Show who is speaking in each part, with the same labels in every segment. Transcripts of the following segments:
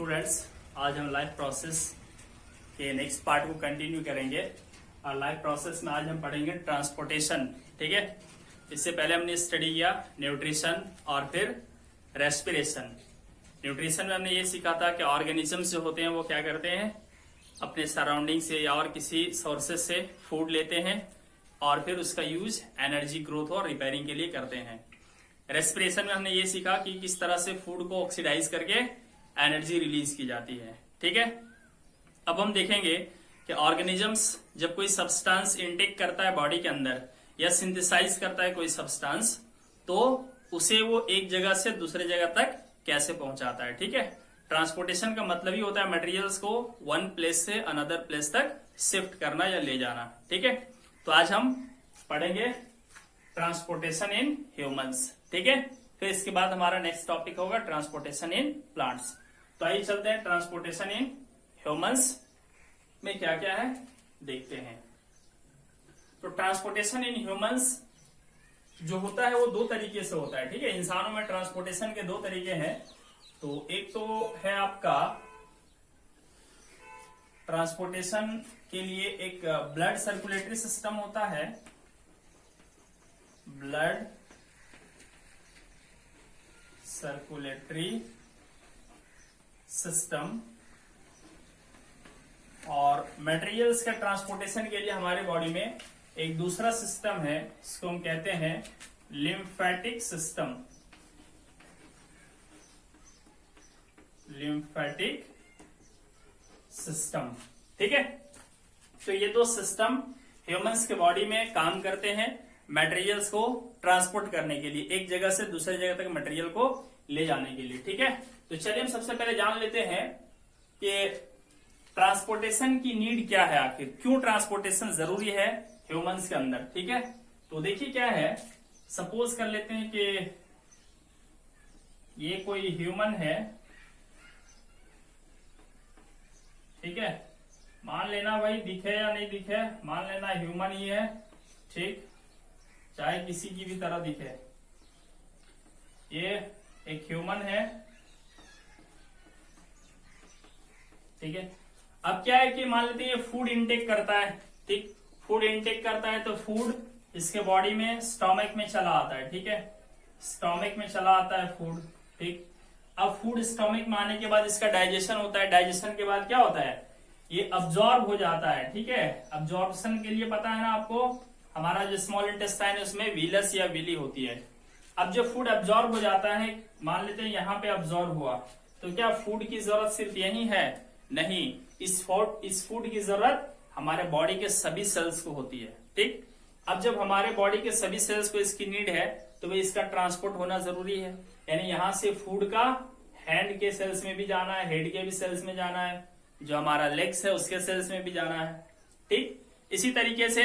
Speaker 1: Students, आज हम life process के नेक्स्ट पार्ट को कंटिन्यू करेंगे और लाइफ प्रोसेस में आज हम पढ़ेंगे ट्रांसपोर्टेशन। ठीक है, इससे पहले हमने स्टडी किया न्यूट्रिशन और फिर रेस्पिरेशन। न्यूट्रिशन में हमने ये सीखा था कि ऑर्गेनिजम्स जो होते हैं वो क्या करते हैं, अपने सराउंडिंग से या और किसी सोर्सेज से फूड लेते हैं और फिर उसका यूज एनर्जी ग्रोथ और रिपेयरिंग के लिए करते हैं। रेस्पिरेशन में हमने ये सीखा कि किस तरह से फूड को ऑक्सीडाइज करके एनर्जी रिलीज की जाती है। ठीक है, अब हम देखेंगे कि ऑर्गेनिजम्स जब कोई सब्सटेंस इनटेक करता है बॉडी के अंदर या सिंथेसाइज करता है कोई सब्सटेंस, तो उसे वो एक जगह से दूसरे जगह तक कैसे पहुंचाता है। ठीक है, ट्रांसपोर्टेशन का मतलब ही होता है मटेरियल्स को वन प्लेस से अनदर प्लेस तक शिफ्ट करना या ले जाना। ठीक है, तो आज हम पढ़ेंगे ट्रांसपोर्टेशन इन ह्यूमंस। ठीक है, फिर इसके बाद हमारा नेक्स्ट टॉपिक होगा ट्रांसपोर्टेशन इन प्लांट्स। तो आइए चलते हैं ट्रांसपोर्टेशन इन ह्यूमंस में क्या क्या है देखते हैं। तो ट्रांसपोर्टेशन इन ह्यूमंस जो होता है वो दो तरीके से होता है। ठीक है, इंसानों में ट्रांसपोर्टेशन के दो तरीके हैं। तो एक तो है आपका ट्रांसपोर्टेशन के लिए एक ब्लड सर्कुलेटरी सिस्टम होता है, ब्लड सर्कुलेटरी सिस्टम। और मटेरियल्स के ट्रांसपोर्टेशन के लिए हमारे बॉडी में एक दूसरा सिस्टम है, इसको हम कहते हैं लिम्फेटिक सिस्टम। Lymphatic system. ठीक है, तो ये दो सिस्टम ह्यूमंस के बॉडी में काम करते हैं मटेरियल्स को ट्रांसपोर्ट करने के लिए, एक जगह से दूसरी जगह तक मटेरियल को ले जाने के लिए। ठीक है, तो चलिए हम सबसे पहले जान लेते हैं कि ट्रांसपोर्टेशन की नीड क्या है, आखिर क्यों ट्रांसपोर्टेशन जरूरी है ह्यूमंस के अंदर। ठीक है, तो देखिए क्या है, सपोज कर लेते हैं कि ये कोई ह्यूमन है। ठीक है, मान लेना भाई दिखे या नहीं दिखे, मान लेना ह्यूमन ही है। ठीक, चाहे किसी की भी तरह दिखे, ये एक ह्यूमन है। ठीक है, अब क्या है कि मान लेते हैं ये फूड इनटेक करता है। ठीक, फूड इनटेक करता है तो फूड इसके बॉडी में स्टोमक में चला आता है। ठीक है, स्टोमक में चला आता है फूड। ठीक, अब फूड स्टोमक में आने के बाद इसका डाइजेशन होता है। डाइजेशन के बाद क्या होता है, ये अब्जॉर्ब हो जाता है। ठीक है, अब्जॉर्प्शन के लिए पता है ना आपको, हमारा जो स्मॉल इंटेस्टाइन है उसमें विलस या विली होती है। अब जब फूड अब्जॉर्ब हो जाता है, मान लेते हैं यहाँ पे अब्जॉर्ब हुआ, तो क्या फूड की जरूरत सिर्फ यही है? नहीं, इस फूड की जरूरत हमारे बॉडी के सभी सेल्स को होती है। ठीक, अब जब हमारे बॉडी के सभी सेल्स को इसकी नीड है तो भाई इसका ट्रांसपोर्ट होना जरूरी है। यानी यहाँ से फूड का हैंड के सेल्स में भी जाना है, हेड के भी सेल्स में जाना है, जो हमारा लेग्स है उसके सेल्स में भी जाना है। ठीक, इसी तरीके से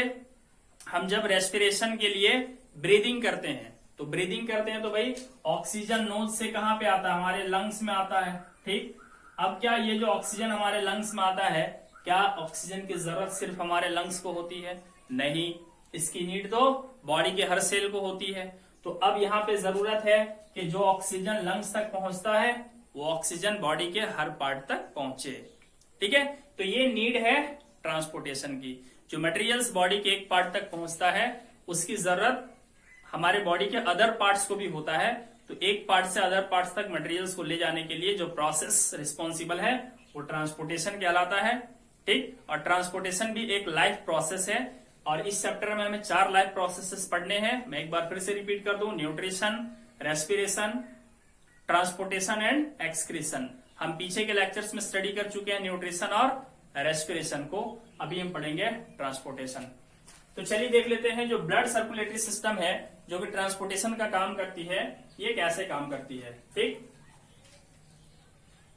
Speaker 1: हम जब रेस्पिरेशन के लिए ब्रीदिंग करते हैं, तो ब्रीदिंग करते हैं तो भाई ऑक्सीजन नोज से कहां पे आता है, हमारे लंग्स में आता है। ठीक, अब क्या ये जो ऑक्सीजन हमारे लंग्स में आता है, क्या ऑक्सीजन की जरूरत सिर्फ हमारे लंग्स को होती है? नहीं, इसकी नीड तो बॉडी के हर सेल को होती है। तो अब यहाँ पे जरूरत है कि जो ऑक्सीजन लंग्स तक पहुंचता है वो ऑक्सीजन बॉडी के हर पार्ट तक पहुंचे। ठीक है, तो ये नीड है ट्रांसपोर्टेशन की। जो मटेरियल्स बॉडी के एक पार्ट तक पहुंचता है उसकी जरूरत हमारे बॉडी के अदर पार्ट्स को भी होता है। तो एक पार्ट से अदर पार्ट्स तक मटेरियल्स को ले जाने के लिए जो प्रोसेस रिस्पॉन्सिबल है वो ट्रांसपोर्टेशन कहलाता है। ठीक, और ट्रांसपोर्टेशन भी एक लाइफ प्रोसेस है और इस चैप्टर में हमें 4 लाइफ प्रोसेसेस पढ़ने हैं। मैं एक बार फिर से रिपीट कर दूं, nutrition, respiration, transportation and excretion. हम पीछे के लेक्चर्स में स्टडी कर चुके हैं न्यूट्रिशन और रेस्पिरेशन को, अभी हम पढ़ेंगे ट्रांसपोर्टेशन। तो चलिए देख लेते हैं जो ब्लड सर्कुलेटरी सिस्टम है जो कि ट्रांसपोर्टेशन का काम करती है, ये कैसे काम करती है। ठीक,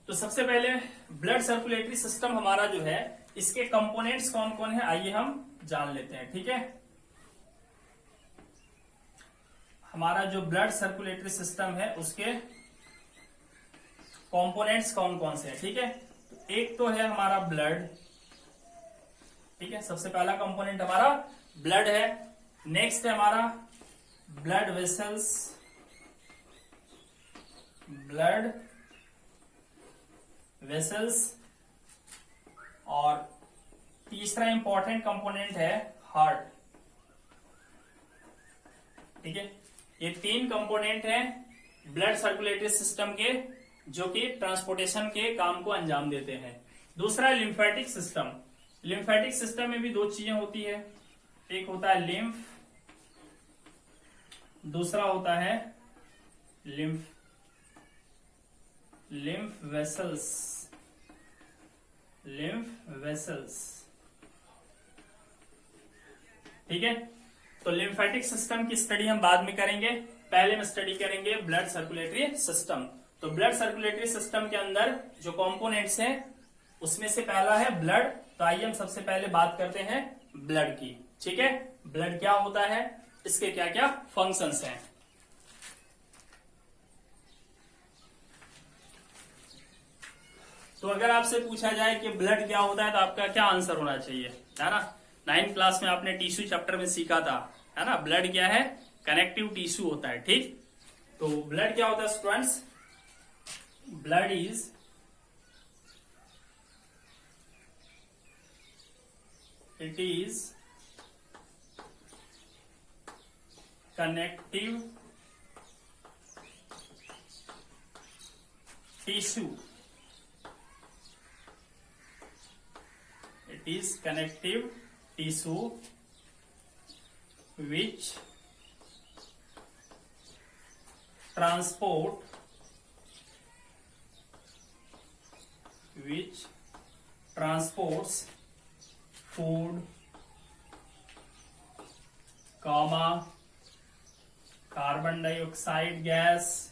Speaker 1: तो सबसे पहले ब्लड सर्कुलेटरी सिस्टम हमारा जो है, इसके कंपोनेंट्स कौन कौन है आइए हम जान लेते हैं। ठीक है, हमारा जो ब्लड सर्कुलेटरी सिस्टम है उसके कंपोनेंट्स कौन कौन से हैं। ठीक है, तो एक तो है हमारा ब्लड। ठीक है, सबसे पहला कंपोनेंट हमारा ब्लड है। नेक्स्ट है हमारा ब्लड वेसल्स, ब्लड वेसल्स, और तीसरा इंपॉर्टेंट कंपोनेंट है हार्ट। ठीक है, ये 3 कंपोनेंट हैं ब्लड सर्कुलेटरी सिस्टम के, जो कि ट्रांसपोर्टेशन के काम को अंजाम देते हैं। दूसरा लिम्फेटिक सिस्टम। लिम्फेटिक सिस्टम में भी 2 चीजें होती है, एक होता है लिम्फ, दूसरा होता है लिम्फ वेसल्स। लिम्फ वेसल्स, ठीक है। तो लिम्फेटिक सिस्टम की स्टडी हम बाद में करेंगे, पहले हम स्टडी करेंगे ब्लड सर्कुलेटरी सिस्टम। तो ब्लड सर्कुलेटरी सिस्टम के अंदर जो कंपोनेंट्स हैं उसमें से पहला है ब्लड। तो आइए हम सबसे पहले बात करते हैं ब्लड की। ठीक है, ब्लड क्या होता है, इसके क्या क्या फंक्शंस हैं। तो अगर आपसे पूछा जाए कि ब्लड क्या होता है तो आपका क्या आंसर होना चाहिए, है ना। 9th क्लास में आपने टिश्यू चैप्टर में सीखा था, है ना। ब्लड क्या है, कनेक्टिव टिश्यू होता है। ठीक, तो ब्लड क्या होता है students, blood is it is connective tissue. It is connective tissue which transports food, carbon dioxide gas,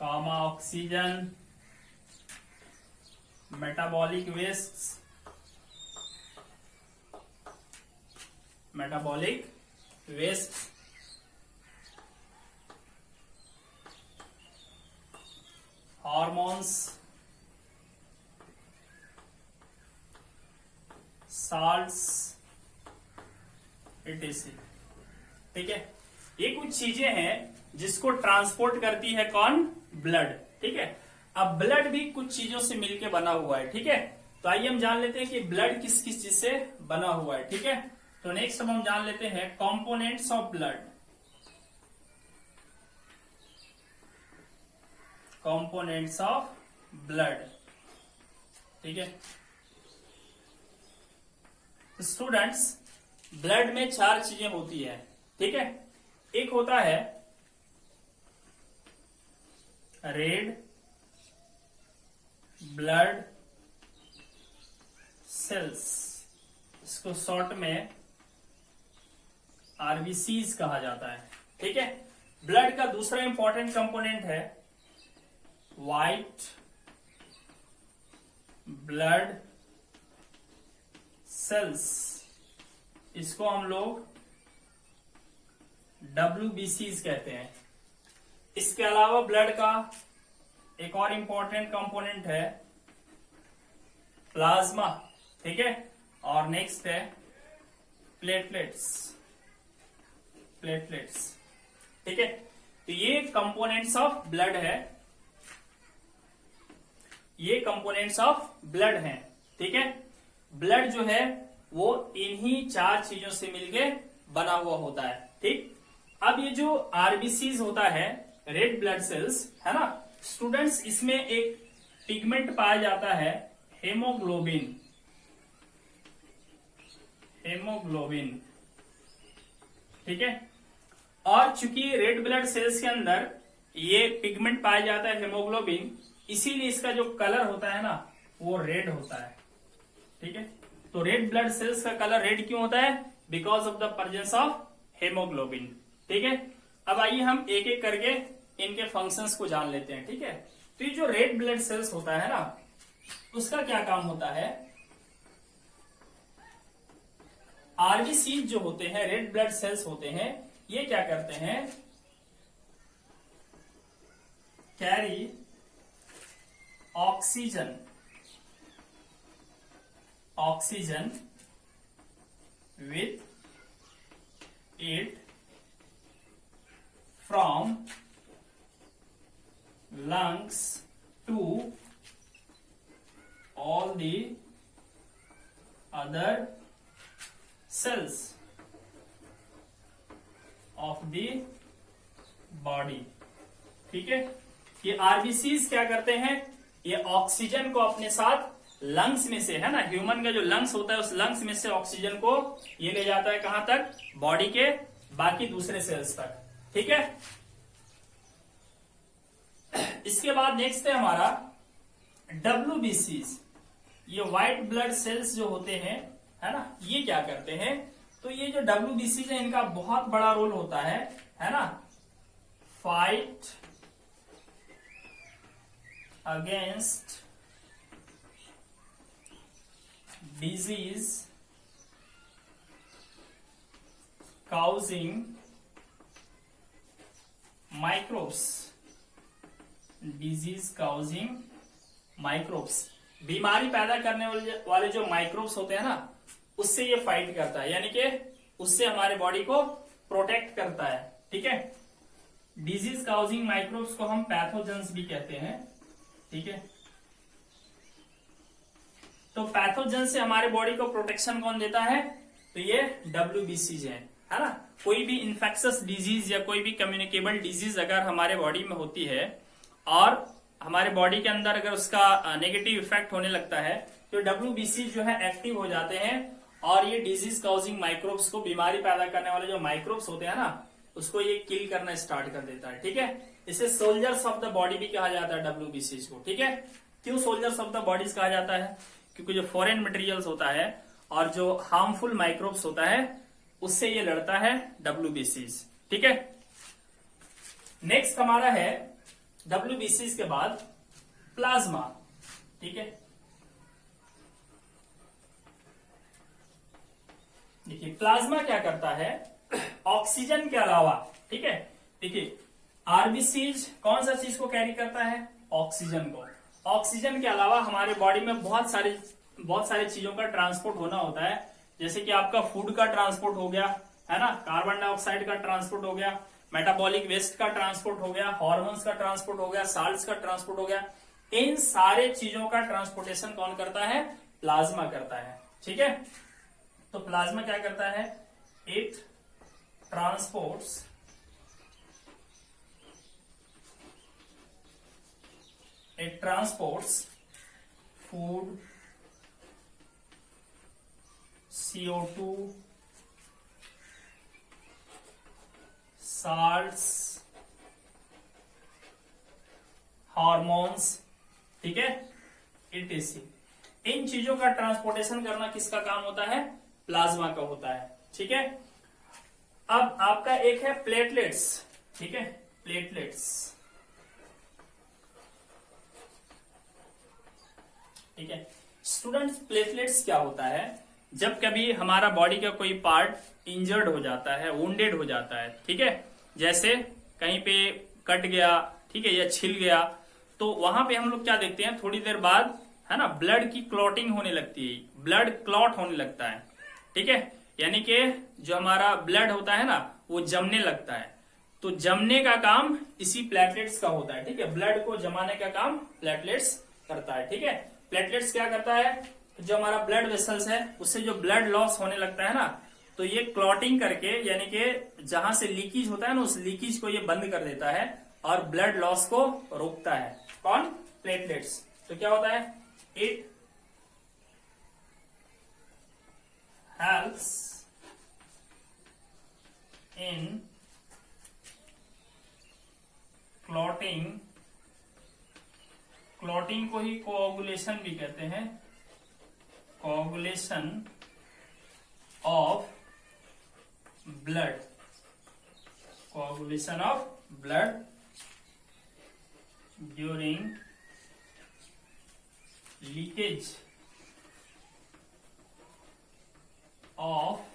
Speaker 1: oxygen, metabolic wastes, hormones, salts, etc। ठीक है, ये कुछ चीजें हैं जिसको ट्रांसपोर्ट करती है कौन, ब्लड। ठीक है, अब ब्लड भी कुछ चीजों से मिलके बना हुआ है। ठीक है, तो आइए हम जान लेते हैं कि ब्लड किस किस चीज से बना हुआ है। ठीक है, तो नेक्स्ट हम जान लेते हैं components of blood. Components of blood, ठीक है। स्टूडेंट्स, ब्लड में 4 चीजें होती है। ठीक है, एक होता है रेड ब्लड सेल्स, इसको शॉर्ट में आरबीसीज कहा जाता है। ठीक है, ब्लड का दूसरा इंपॉर्टेंट कंपोनेंट है व्हाइट ब्लड सेल्स, इसको हम लोग WBCs कहते हैं। इसके अलावा ब्लड का एक और इंपॉर्टेंट कंपोनेंट है प्लाज्मा। ठीक है, और नेक्स्ट है प्लेटलेट्स। ठीक है, तो ये कंपोनेंट्स ऑफ ब्लड है, ये कंपोनेंट्स ऑफ ब्लड हैं। ठीक है, ब्लड जो है वो इन्हीं 4 चीजों से मिलके बना हुआ होता है। ठीक, अब ये जो आरबीसीज होता है, रेड ब्लड सेल्स, है ना स्टूडेंट्स, इसमें एक पिगमेंट पाया जाता है हेमोग्लोबिन। ठीक है, और चूंकि रेड ब्लड सेल्स के अंदर ये पिगमेंट पाया जाता है हेमोग्लोबिन, इसीलिए इसका जो कलर होता है ना वो रेड होता है। ठीक है, तो रेड ब्लड सेल्स का कलर रेड क्यों होता है, because of the presence of haemoglobin. ठीक है, अब आइए हम एक एक करके इनके फंक्शंस को जान लेते हैं। ठीक है, तो ये जो रेड ब्लड सेल्स होता है ना, उसका क्या काम होता है, आरबीसी जो होते हैं, रेड ब्लड सेल्स होते हैं, ये क्या करते हैं, carry oxygen with it from lungs to all the other cells of the body। ठीक है, ये आरबीसीज क्या करते हैं, ये ऑक्सीजन को अपने साथ लंग्स में से, है ना, ह्यूमन का जो लंग्स होता है उस लंग्स में से ऑक्सीजन को ये ले जाता है कहां तक, बॉडी के बाकी दूसरे सेल्स तक। ठीक है, इसके बाद नेक्स्ट है हमारा डब्ल्यूबीसीज। ये व्हाइट ब्लड सेल्स जो होते हैं, है ना, ये क्या करते हैं, तो ये जो डब्ल्यूबीसीज है इनका बहुत बड़ा रोल होता है ना, fight against disease causing microbes, disease causing microbes, बीमारी पैदा करने वाले जो माइक्रोब्स होते हैं ना, उससे ये फाइट करता है, यानी कि उससे हमारे बॉडी को प्रोटेक्ट करता है। ठीक है, डिजीज काउजिंग माइक्रोब्स को हम पैथोजेंस भी कहते हैं। ठीक है, तो पैथोजन से हमारे बॉडी को प्रोटेक्शन कौन देता है, तो ये डब्ल्यूबीसीज है ना। कोई भी इंफेक्शियस डिजीज या कोई भी कम्युनिकेबल डिजीज अगर हमारे बॉडी में होती है और हमारे बॉडी के अंदर अगर उसका नेगेटिव इफेक्ट होने लगता है, तो डब्ल्यूबीसीज जो है एक्टिव हो जाते हैं और ये डिजीज काउजिंग माइक्रोब्स को, बीमारी पैदा करने वाले जो माइक्रोब्स होते हैं ना, उसको ये किल करना स्टार्ट कर देता है। ठीक है, इसे सोल्जर्स ऑफ द बॉडी भी कहा जाता है डब्ल्यूबीसीज को। ठीक है, क्यों सोल्जर्स ऑफ द बॉडीज कहा जाता है, क्योंकि जो फॉरेन मटेरियल्स होता है और जो हार्मफुल माइक्रोब्स होता है उससे ये लड़ता है डब्ल्यूबीसीज। ठीक है, नेक्स्ट हमारा है डब्ल्यूबीसीज के बाद प्लाज्मा। ठीक है, देखिए प्लाज्मा क्या करता है, ऑक्सीजन के अलावा, ठीक है, देखिए आरबीसीज कौन सा चीज को कैरी करता है, ऑक्सीजन को। ऑक्सीजन के अलावा हमारे बॉडी में बहुत सारी चीजों का ट्रांसपोर्ट होना होता है, जैसे कि आपका फूड का ट्रांसपोर्ट हो गया, है ना, कार्बन डाइऑक्साइड का ट्रांसपोर्ट हो गया, मेटाबॉलिक वेस्ट का ट्रांसपोर्ट हो गया, हार्मोन्स का ट्रांसपोर्ट हो गया, साल्ट्स का ट्रांसपोर्ट हो गया। इन सारे चीजों का ट्रांसपोर्टेशन कौन करता है, प्लाज्मा करता है। ठीक है, तो प्लाज्मा क्या करता है, it transports food, CO2, salts, hormones, ठीक है, etc। इन चीजों का ट्रांसपोर्टेशन करना किसका काम होता है, प्लाज्मा का होता है। ठीक है, अब आपका एक है प्लेटलेट्स। ठीक है, प्लेटलेट्स, ठीक है स्टूडेंट्स, प्लेटलेट्स क्या होता है, जब कभी हमारा बॉडी का कोई पार्ट इंजर्ड हो जाता है, वुंडेड हो जाता है, ठीक है, जैसे कहीं पे कट गया, ठीक है, या छिल गया, तो वहां पे हम लोग क्या देखते हैं, थोड़ी देर बाद, है ना, ब्लड की क्लॉटिंग होने लगती है, ब्लड क्लॉट होने लगता है। ठीक है, यानी कि जो हमारा ब्लड होता है ना, वो जमने लगता है। तो जमने का काम इसी प्लेटलेट्स का होता है। ठीक है, ब्लड को जमाने का काम प्लेटलेट्स करता है। ठीक है, प्लेटलेट्स क्या करता है, जो हमारा ब्लड वेसल्स है उससे जो ब्लड लॉस होने लगता है ना, तो ये क्लॉटिंग करके, यानी कि जहां से लीकेज होता है ना, उस लीकेज को ये बंद कर देता है और ब्लड लॉस को रोकता है। कौन, प्लेटलेट्स। तो क्या होता है, it helps in clotting, clotting को ही कोआगुलेशन भी कहते हैं, coagulation of blood, coagulation of blood during leakage of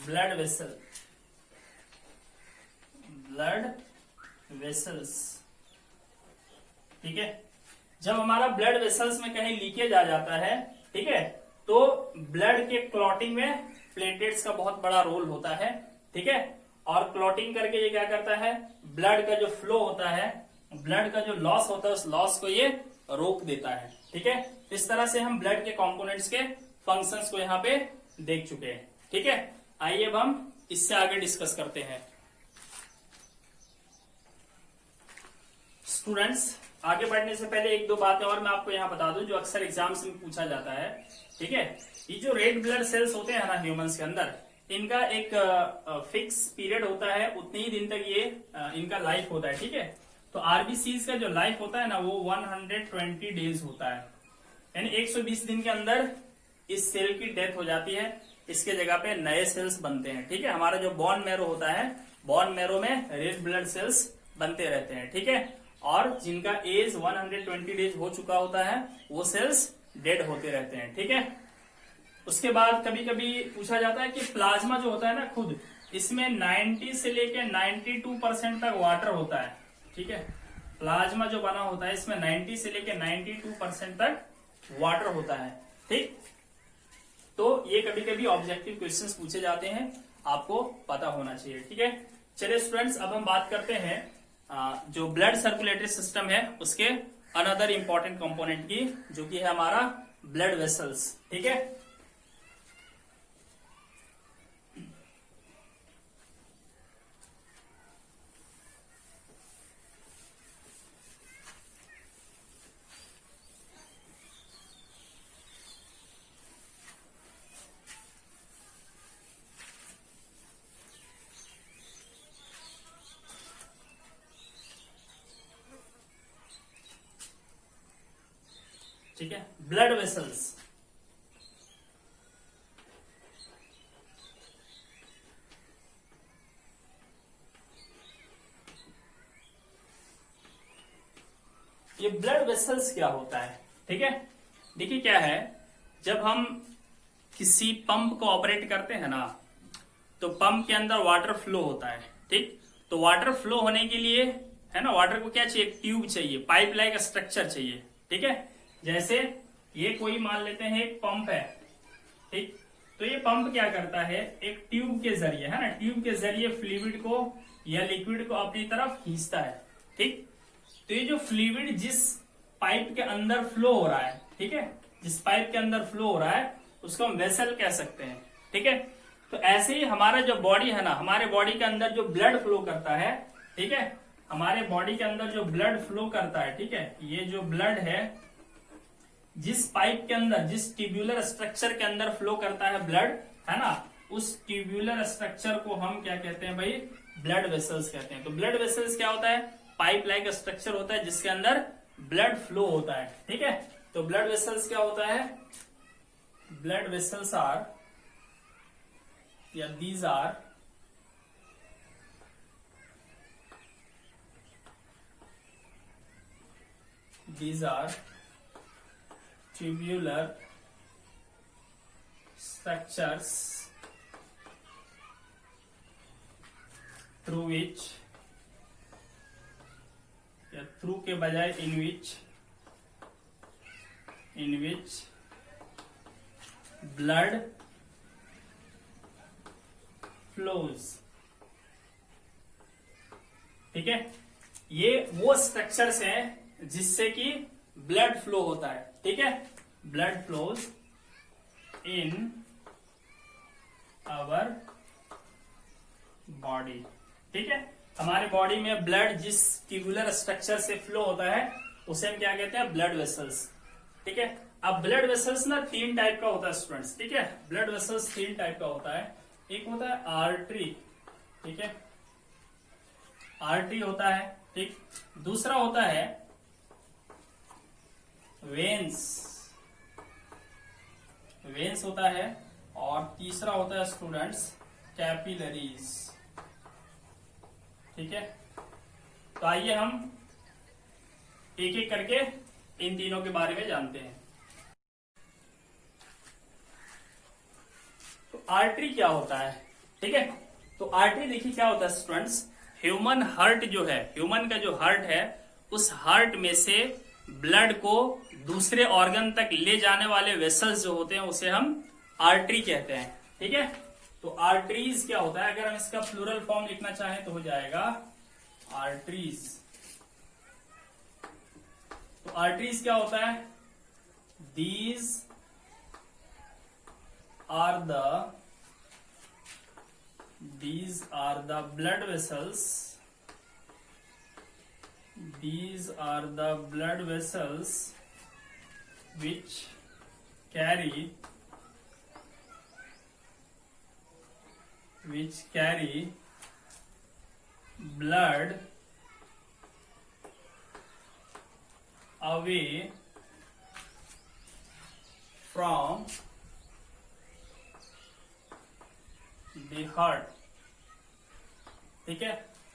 Speaker 1: blood vessel, blood vessels. ठीक है, जब हमारा ब्लड वेसल्स में कहीं लीकेज आ जाता है, ठीक है, तो ब्लड के क्लॉटिंग में प्लेटलेट्स का बहुत बड़ा रोल होता है। ठीक है, और क्लॉटिंग करके ये क्या करता है, ब्लड का जो फ्लो होता है ब्लड का जो लॉस होता है उस लॉस को ये रोक देता है। ठीक है, इस तरह से हम ब्लड के कंपोनेंट्स के फंक्शंस को यहाँ पे देख चुके हैं। ठीक है, आइए अब हम इससे आगे डिस्कस करते हैं। स्टूडेंट्स, आगे बढ़ने से पहले एक दो बातें और मैं आपको यहाँ बता दूं जो अक्सर एग्जाम्स में पूछा जाता है। ठीक है, ये जो रेड ब्लड सेल्स होते हैं ना ह्यूमंस के अंदर, इनका एक फिक्स पीरियड होता है, उतने ही दिन तक ये इनका लाइफ होता है। ठीक है, तो आरबीसीज का जो लाइफ होता है ना वो 120 डेज होता है, यानी 120 दिन के अंदर इस सेल की डेथ हो जाती है, इसके जगह पे नए सेल्स बनते हैं। ठीक है, हमारा जो बोन मैरो होता है, बोन मैरो में रेड ब्लड सेल्स बनते रहते हैं। ठीक है, और जिनका एज 120 डेज हो चुका होता है वो सेल्स डेड होते रहते हैं। ठीक है, उसके बाद कभी कभी पूछा जाता है कि प्लाज्मा जो होता है ना खुद, इसमें 90 से लेकर 92% तक वाटर होता है। ठीक है, प्लाज्मा जो बना होता है इसमें 90 से लेकर 92% तक वाटर होता है। ठीक, तो ये कभी कभी ऑब्जेक्टिव क्वेश्चंस पूछे जाते हैं, आपको पता होना चाहिए। ठीक है, चलिए स्टूडेंट्स, अब हम बात करते हैं जो ब्लड सर्कुलेटरी सिस्टम है उसके अनदर इंपॉर्टेंट कंपोनेंट की, जो कि है हमारा ब्लड वेसल्स। ठीक है, ठीक है, ब्लड वेसल्स। ये ब्लड वेसल्स क्या होता है? ठीक है, देखिए क्या है, जब हम किसी पंप को ऑपरेट करते हैं ना, तो पंप के अंदर वाटर फ्लो होता है। ठीक, तो वाटर फ्लो होने के लिए है ना, वाटर को क्या चाहिए, एक ट्यूब चाहिए, पाइप लाइक स्ट्रक्चर चाहिए। ठीक है, जैसे ये कोई मान लेते हैं एक पंप है। ठीक, तो ये पंप क्या करता है, एक ट्यूब के जरिए, है ना, ट्यूब के जरिए फ्लूइड को या लिक्विड को अपनी तरफ खींचता है। ठीक, तो ये जो फ्लूइड जिस पाइप के अंदर फ्लो हो रहा है, ठीक है, जिस पाइप के अंदर फ्लो हो रहा है उसको हम वेसल कह सकते हैं। ठीक है, तो ऐसे ही हमारा जो बॉडी है ना, हमारे बॉडी के अंदर जो ब्लड फ्लो करता है, ठीक है, हमारे बॉडी के अंदर जो ब्लड फ्लो करता है, ठीक है, ये जो ब्लड है जिस पाइप के अंदर, जिस ट्यूब्यूलर स्ट्रक्चर के अंदर फ्लो करता है ब्लड, है ना, उस ट्यूब्यूलर स्ट्रक्चर को हम क्या कहते हैं भाई, ब्लड वेसल्स कहते हैं। तो ब्लड वेसल्स क्या होता है, पाइप लाइक स्ट्रक्चर होता है जिसके अंदर ब्लड फ्लो होता है। ठीक है, तो ब्लड वेसल्स क्या होता है, ब्लड वेसल्स आर या these are tubular structures through which, या थ्रू के बजाय in which blood flows। ठीक है, ये वो स्ट्रक्चर्स हैं जिससे कि ब्लड फ्लो होता है। ठीक है, blood flows in our body. ठीक है, हमारे बॉडी में ब्लड जिस ट्यूबुलर स्ट्रक्चर से फ्लो होता है उसे हम क्या कहते हैं, ब्लड वेसल्स। ठीक है, अब ब्लड वेसल्स ना 3 टाइप का होता है स्टूडेंट्स। ठीक है, ब्लड वेसल्स 3 टाइप का होता है। एक होता है आर्टरी, ठीक है, आर्टरी होता है। ठीक, दूसरा होता है वेन्स होता है, और तीसरा होता है स्टूडेंट्स कैपिलरीज। ठीक है, तो आइए हम एक एक करके इन तीनों के बारे में जानते हैं। तो आर्टरी क्या होता है? ठीक है, तो आर्टरी देखिए क्या होता है स्टूडेंट्स, ह्यूमन हार्ट जो है, ह्यूमन का जो हार्ट है, उस हार्ट में से ब्लड को दूसरे ऑर्गन तक ले जाने वाले वेसल्स जो होते हैं उसे हम आर्टरी कहते हैं। ठीक है, तो आर्टरीज क्या होता है, अगर हम इसका प्लूरल फॉर्म लिखना चाहें तो हो जाएगा आर्टरीज। तो आर्टरीज क्या होता है? These are the blood vessels, these are the blood vessels which carry blood away from the heart. ठीक है,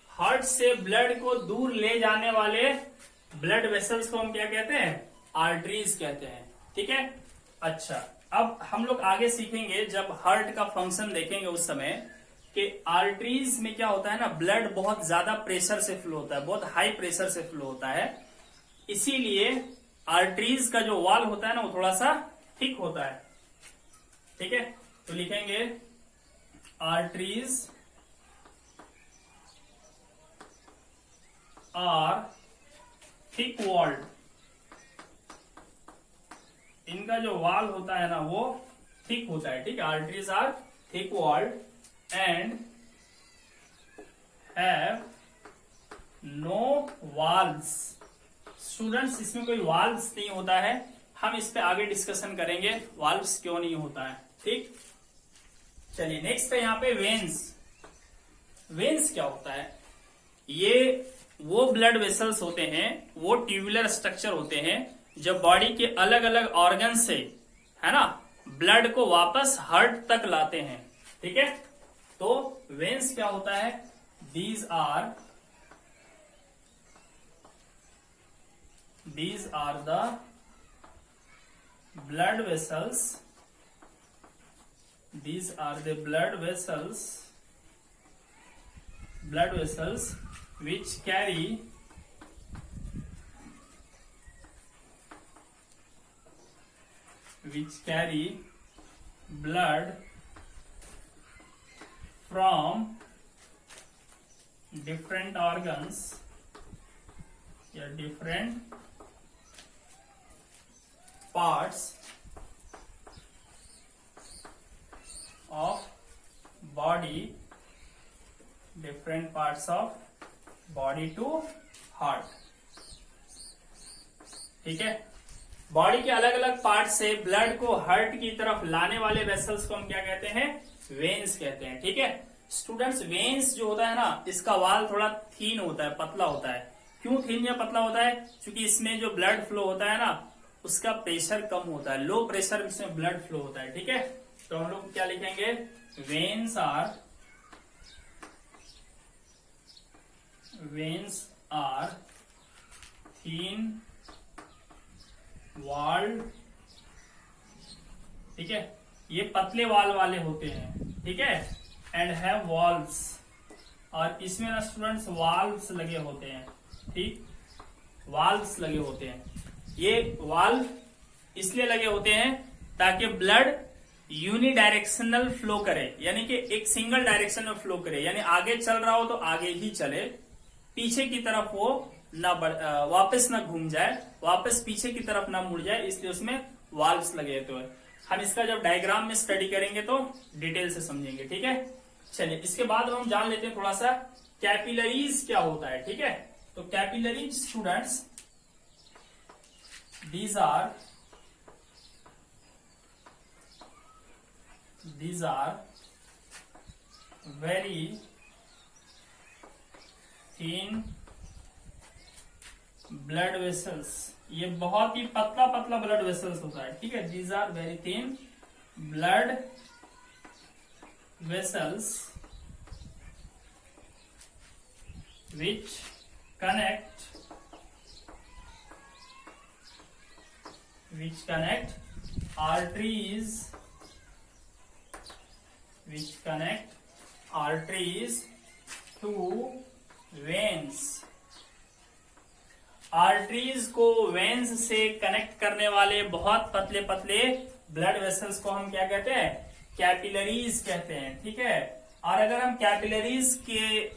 Speaker 1: हार्ट से ब्लड को दूर ले जाने वाले ब्लड वेसल्स को हम क्या कहते हैं? आर्टरीज कहते हैं। ठीक है, अच्छा, अब हम लोग आगे सीखेंगे जब हार्ट का फंक्शन देखेंगे उस समय कि आर्टरीज में क्या होता है ना, ब्लड बहुत ज्यादा प्रेशर से फ्लो होता है, बहुत हाई प्रेशर से फ्लो होता है, इसीलिए आर्टरीज का जो वॉल होता है ना वो थोड़ा सा थिक होता है। ठीक है, तो लिखेंगे आर्टरीज आर थिक वॉल्ड। इनका जो वॉल होता है ना वो थिक होता है। ठीक है, arteries are thick walled and have no walls. Students, इसमें कोई वॉल्स नहीं होता है, हम इस पे आगे डिस्कशन करेंगे वॉल्व्स क्यों नहीं होता है। ठीक, चलिए नेक्स्ट है यहाँ पे वेन्स। वेन्स क्या होता है? ये वो ब्लड वेसल्स होते हैं, वो ट्यूबुलर स्ट्रक्चर होते हैं जो बॉडी के अलग अलग ऑर्गन से, है ना, ब्लड को वापस हार्ट तक लाते हैं। ठीक है, तो वेन्स क्या होता है? These are the blood vessels, these are the blood vessels which carry blood from different organs या different parts of body, different parts of body to heart. ठीक है, बॉडी के अलग अलग पार्ट से ब्लड को हार्ट की तरफ लाने वाले वेसल्स को हम क्या कहते हैं? वेन्स कहते हैं। ठीक है स्टूडेंट्स, वेन्स जो होता है ना, इसका वाल थोड़ा थीन होता है, पतला होता है। क्यों थीन या पतला होता है? क्योंकि इसमें जो ब्लड फ्लो होता है ना उसका प्रेशर कम होता है, लो प्रेशर इसमें ब्लड फ्लो होता है। ठीक है, तो हम लोग क्या लिखेंगे? Veins are thin walled. ठीक है, ये पतले वाल वाले होते हैं। ठीक है, एंड हैव वॉल्व्स, और इसमें ना स्टूडेंट्स वाल्व्स लगे होते हैं। ठीक, वाल्व्स लगे होते हैं। ये वाल्व इसलिए लगे होते हैं ताकि ब्लड यूनिडायरेक्शनल फ्लो करे, यानी कि एक सिंगल डायरेक्शन में फ्लो करे, यानी आगे चल रहा हो तो आगे ही चले, पीछे की तरफ वो ना वापस ना घूम जाए, वापस पीछे की तरफ ना मुड़ जाए, इसलिए उसमें वाल्व्स लगे होते हैं। हम इसका जब डायग्राम में स्टडी करेंगे तो डिटेल से समझेंगे। ठीक है, चलिए इसके बाद हम जान लेते हैं थोड़ा सा कैपिलरीज क्या होता है। ठीक है, तो capillaries students, these are very thin blood vessels। ये बहुत ही पतला पतला ब्लड वेसल्स होता है। ठीक है, these are very thin blood vessels which connect arteries to veins। Arteries को वेन्स से कनेक्ट करने वाले बहुत पतले पतले ब्लड वेसल्स को हम क्या कहते हैं? कैपिलरीज कहते हैं। ठीक है, और अगर हम कैपिलरीज के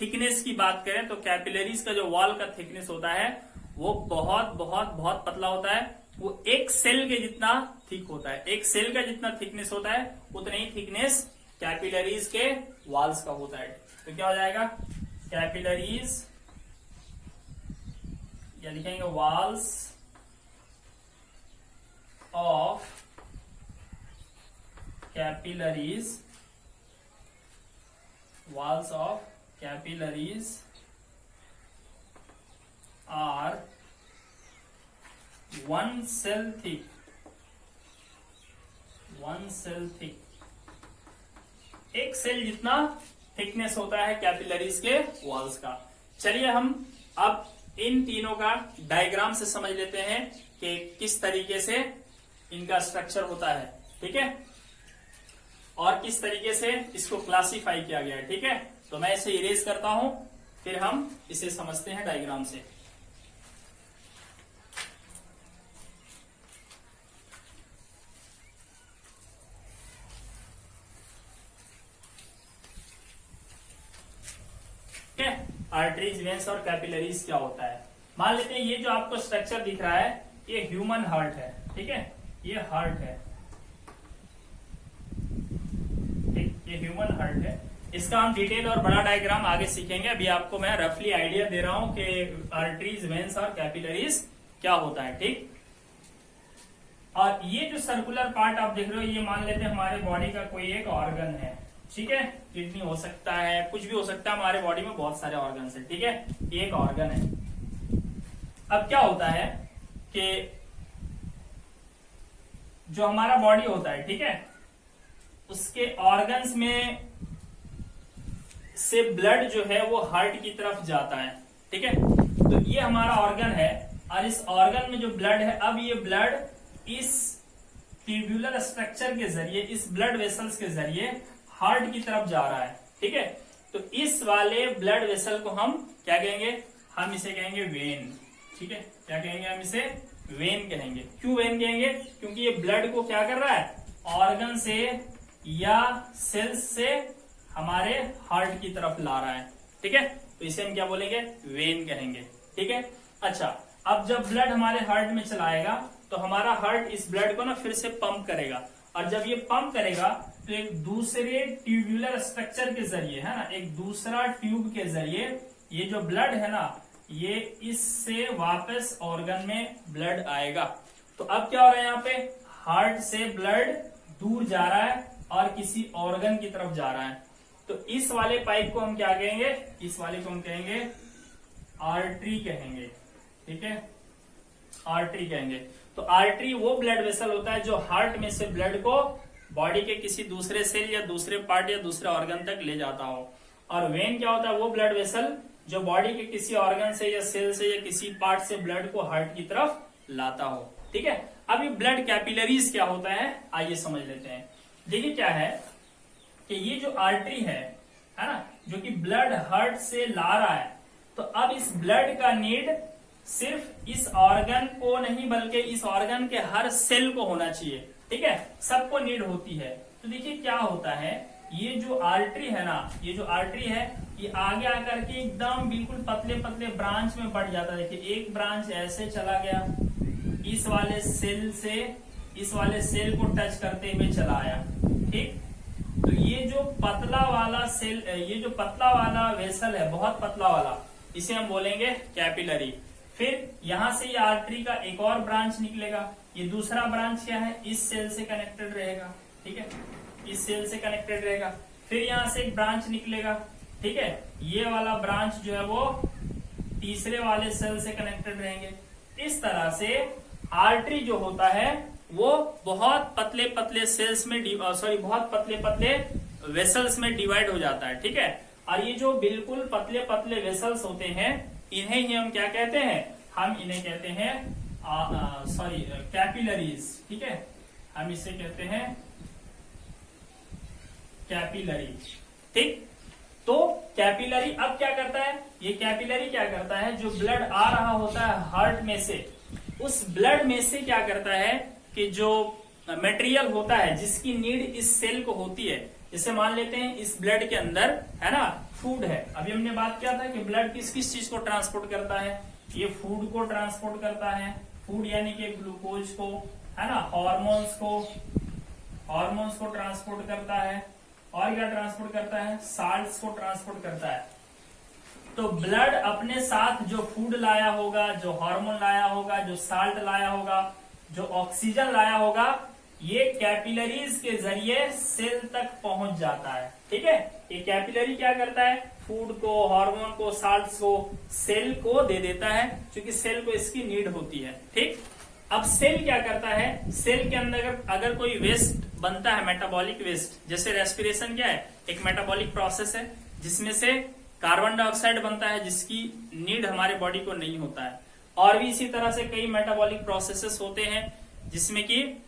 Speaker 1: थिकनेस की बात करें तो कैपिलरीज का जो वॉल का थिकनेस होता है वो बहुत बहुत बहुत पतला होता है, वो एक सेल के जितना थिक होता है। एक सेल का जितना थिकनेस होता है उतना ही थिकनेस कैपिलरीज के वॉल्स का होता है। तो क्या हो जाएगा, कैपिलरीज या लिखेंगे walls of capillaries, walls of capillaries are one cell thick, one cell thick, एक सेल जितना थिकनेस होता है कैपिलरीज के वॉल्स का। चलिए हम अब इन तीनों का डायग्राम से समझ लेते हैं कि किस तरीके से इनका स्ट्रक्चर होता है, ठीक है, और किस तरीके से इसको क्लासिफाई किया गया है, ठीक है। तो मैं इसे इरेज करता हूं, फिर हम इसे समझते हैं डायग्राम से। ठीक है, आर्टरीज, वेन्स और कैपिलरीज क्या होता है। मान लेते हैं ये जो आपको स्ट्रक्चर दिख रहा है ये ह्यूमन हार्ट है, ठीक है, ये हार्ट है, ये ह्यूमन हार्ट है। इसका हम डिटेल और बड़ा डायग्राम आगे सीखेंगे। अभी आपको मैं रफली आइडिया दे रहा हूं कि आर्टरीज, वेन्स और कैपिलरीज क्या होता है, ठीक। और ये जो सर्कुलर पार्ट आप देख रहे हो ये मान लेते हैं हमारे बॉडी का कोई एक ऑर्गन है, ठीक है, किडनी हो सकता है, कुछ भी हो सकता है, हमारे बॉडी में बहुत सारे ऑर्गन है, ठीक है, ये एक ऑर्गन है। अब क्या होता है कि जो हमारा बॉडी होता है, ठीक है, उसके ऑर्गन्स में से ब्लड जो है वो हार्ट की तरफ जाता है, ठीक है। तो ये हमारा ऑर्गन है और इस ऑर्गन में जो ब्लड है, अब ये ब्लड इस ट्यूब्यूलर स्ट्रक्चर के जरिए, इस ब्लड वेसल्स के जरिए हार्ट की तरफ जा रहा है, ठीक है। तो इस वाले ब्लड वेसल को हम क्या कहेंगे, हम इसे कहेंगे वेन, ठीक है, क्या कहेंगे, हम इसे वेन कहेंगे। क्यों वेन कहेंगे, क्योंकि ये ब्लड को क्या कर रहा है, ऑर्गन से या सेल्स से हमारे हार्ट की तरफ ला रहा है, ठीक है। तो इसे हम क्या बोलेंगे, वेन कहेंगे, ठीक है। अच्छा, अब जब ब्लड हमारे हार्ट में चलाएगा तो हमारा हार्ट इस ब्लड को ना फिर से पंप करेगा, और जब ये पंप करेगा तो एक दूसरे ट्यूब्यूलर स्ट्रक्चर के जरिए, है ना, एक दूसरा ट्यूब के जरिए ये जो ब्लड है ना, ये इससे वापस ऑर्गन में ब्लड आएगा। तो अब क्या हो रहा है, यहाँ पे हार्ट से ब्लड दूर जा रहा है और किसी ऑर्गन की तरफ जा रहा है। तो इस वाले पाइप को हम क्या कहेंगे, इस वाले को हम कहेंगे आर्टरी कहेंगे, ठीक है, आर्टरी कहेंगे। तो आर्टरी वो ब्लड वेसल होता है जो हार्ट में से ब्लड को बॉडी के किसी दूसरे सेल या दूसरे पार्ट या दूसरे ऑर्गन तक ले जाता हो। और वेन क्या होता है, वो ब्लड वेसल जो बॉडी के किसी ऑर्गन से या सेल से या किसी पार्ट से ब्लड को हार्ट की तरफ लाता हो, ठीक है। अब ये ब्लड कैपिलरीज क्या होता है, आइए समझ लेते हैं। देखिए क्या है कि ये जो आर्टरी है ना, जो कि ब्लड हार्ट से ला रहा है, तो अब इस ब्लड का नीड सिर्फ इस ऑर्गन को नहीं बल्कि इस ऑर्गन के हर सेल को होना चाहिए, ठीक है, सबको नीड होती है। तो देखिए क्या होता है, ये जो आर्टरी है ना, ये जो आर्टरी है ये आगे आकर के एकदम बिल्कुल पतले पतले ब्रांच में बढ़ जाता है। देखिए एक ब्रांच ऐसे चला गया, इस वाले सेल से इस वाले सेल को टच करते हुए चला आया, ठीक। तो ये जो पतला वाला सेल, ये जो पतला वाला वेसल है, बहुत पतला वाला, इसे हम बोलेंगे कैपिलरी। फिर यहां से ये आर्टरी का एक और ब्रांच निकलेगा, ये दूसरा ब्रांच क्या है, इस सेल से कनेक्टेड रहेगा, ठीक है, इस सेल से कनेक्टेड रहेगा। फिर यहां से एक ब्रांच निकलेगा, ठीक है, ये वाला ब्रांच जो है वो तीसरे वाले सेल से कनेक्टेड रहेंगे। इस तरह से आर्टरी जो होता है वो बहुत पतले पतले सेल्स में बहुत पतले पतले वेसल्स में डिवाइड हो जाता है, ठीक है। और ये जो बिल्कुल पतले पतले वेसल्स होते हैं इन्हें ही हम क्या कहते हैं, हम इन्हें कहते हैं कैपिलरीज, ठीक है, हम इसे कहते हैं कैपिलरी, ठीक। तो कैपिलरी अब क्या करता है, ये कैपिलरी क्या करता है, जो ब्लड आ रहा होता है हार्ट में से, उस ब्लड में से क्या करता है कि जो मटेरियल होता है जिसकी नीड इस सेल को होती है, जैसे मान लेते हैं इस ब्लड के अंदर है ना फूड है। अभी हमने बात किया था कि ब्लड किस किस चीज को ट्रांसपोर्ट करता है, ये फूड को ट्रांसपोर्ट करता है, फूड यानी कि ग्लूकोज को, है ना, हॉर्मोन्स को ट्रांसपोर्ट करता है, और क्या ट्रांसपोर्ट करता है, साल्ट्स को ट्रांसपोर्ट करता है। तो ब्लड अपने साथ जो फूड लाया होगा, जो हार्मोन लाया होगा, जो साल्ट लाया होगा, जो ऑक्सीजन लाया होगा, ये कैपिलरीज के जरिए सेल तक पहुंच जाता है। ठीक है, ये कैपिलरी क्या करता है, फूड को, हार्मोन को, साल्ट्स को सेल को दे देता है, क्योंकि सेल को इसकी नीड होती है। ठीक, अब सेल क्या करता है, सेल के अंदर अगर कोई वेस्ट बनता है, मेटाबॉलिक वेस्ट, जैसे रेस्पिरेशन क्या है, एक मेटाबॉलिक प्रोसेस है जिसमें से कार्बन डाइऑक्साइड बनता है, जिसकी नीड हमारे बॉडी को नहीं होता है। और भी इसी तरह से कई मेटाबॉलिक प्रोसेसेस होते हैं जिसमें कि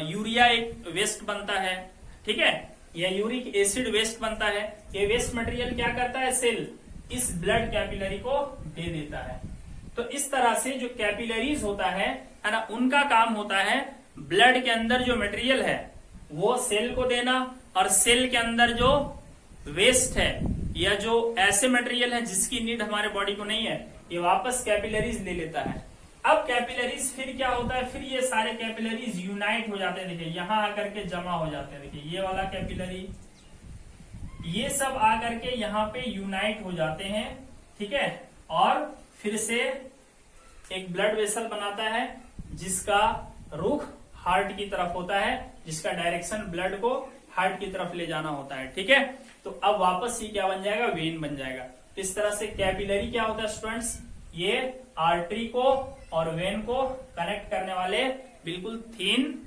Speaker 1: यूरिया एक वेस्ट बनता है, ठीक है, या यूरिक एसिड वेस्ट बनता है। ये वेस्ट मटेरियल क्या करता है, सेल इस ब्लड कैपिलरी को दे देता है। तो इस तरह से जो कैपिलरीज होता है ना, उनका काम होता है ब्लड के अंदर जो मटेरियल है वो सेल को देना, और सेल के अंदर जो वेस्ट है या जो ऐसे मटेरियल है जिसकी नीड हमारे बॉडी को नहीं है, ये वापस कैपिलरीज ले लेता है। अब कैपिलरीज फिर क्या होता है, फिर ये सारे कैपिलरीज यूनाइट हो जाते हैं। देखिए यहां आकर के जमा हो जाते हैं, देखिए ये वाला कैपिलरी, ये सब आकर के यहाँ पे यूनाइट हो जाते हैं। ठीक है, और फिर से एक ब्लड वेसल बनाता है जिसका रुख हार्ट की तरफ होता है, जिसका डायरेक्शन ब्लड को हार्ट की तरफ ले जाना होता है। ठीक है, तो अब वापस ये क्या बन जाएगा, वेन बन जाएगा। तो इस तरह से कैपिलरी क्या होता है स्टूडेंट्स, ये आर्टरी को और वेन को कनेक्ट करने वाले बिल्कुल थिन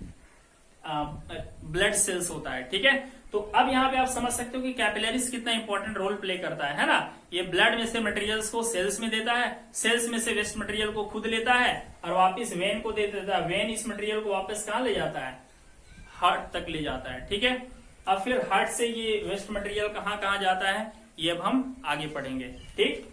Speaker 1: ब्लड सेल्स होता है। ठीक है, तो अब यहाँ पे आप समझ सकते हो कि कैपिलरीज कितना इंपॉर्टेंट रोल प्ले करता है ना। ये ब्लड में से मटेरियल्स को सेल्स में देता है, सेल्स में से वेस्ट मटेरियल को खुद लेता है और वापस वेन को दे देता है। वेन इस मटेरियल को वापस कहाँ ले जाता है, हार्ट तक ले जाता है। ठीक है, अब फिर हार्ट से ये वेस्ट मटेरियल कहाँ कहाँ जाता है, ये अब हम आगे पढ़ेंगे। ठीक,